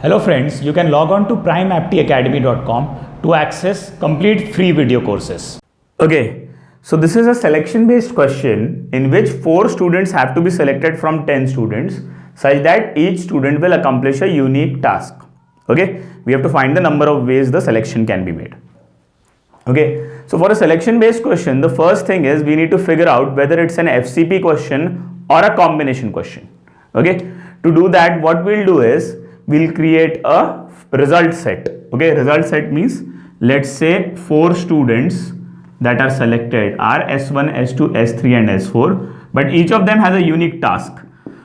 Hello friends, you can log on to primeaptacademy.com to access complete free video courses. Okay, so this is a selection based question in which 4 students have to be selected from 10 students such that each student will accomplish a unique task. Okay, we have to find the number of ways the selection can be made. Okay, so for a selection based question, the first thing is we need to figure out whether it's an FCP question or a combination question. Okay, to do that, what we'll do is we'll create a result set. Okay, result set means let's say 4 students that are selected are S1, S2, S3 and S4, but each of them has a unique task.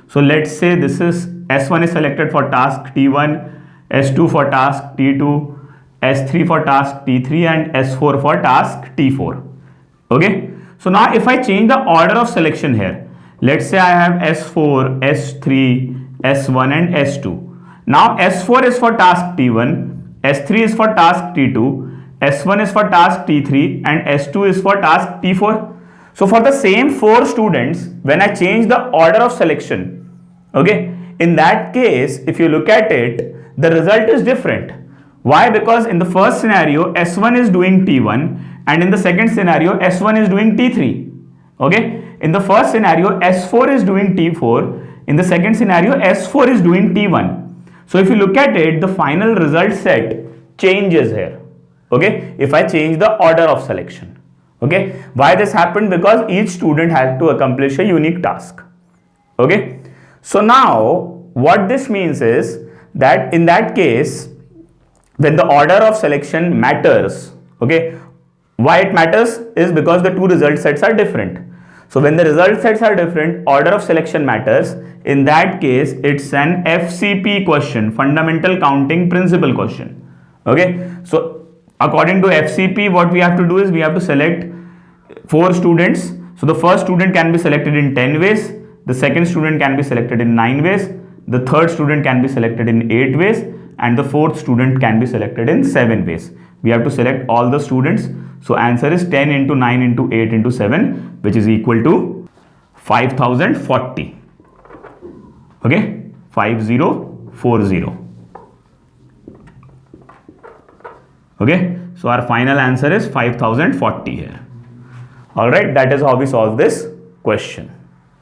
So let's say this is S1 is selected for task T1, S2 for task T2, S3 for task T3 and S4 for task T4. Okay, so now if I change the order of selection here, let's say I have S4, S3, S1 and S2. Now S4 is for task T1, S3 is for task T2, S1 is for task T3 and S2 is for task T4. So for the same 4 students, when I change the order of selection, okay, in that case, if you look at it, the result is different. Why? Because in the first scenario, S1 is doing T1 and in the second scenario, S1 is doing T3. Okay, in the first scenario, S4 is doing T4. In the second scenario, S4 is doing T1. So if you look at it, the final result set changes here. Okay, if I change the order of selection. Okay, why this happened? Because each student had to accomplish a unique task. Okay, so now what this means is that in that case, when the order of selection matters, okay, why it matters is because the two result sets are different. So when the result sets are different, order of selection matters. In that case, it's an FCP question, fundamental counting principle question. Okay, so according to FCP, what we have to do is we have to select 4 students. So the first student can be selected in 10 ways, the second student can be selected in 9 ways, the third student can be selected in 8 ways, and the fourth student can be selected in 7 ways. We have to select all the students. So answer is 10 into 9 into 8 into 7, which is equal to 5040. Okay, 5040. Okay, so our final answer is 5040 here. Alright, that is how we solve this question.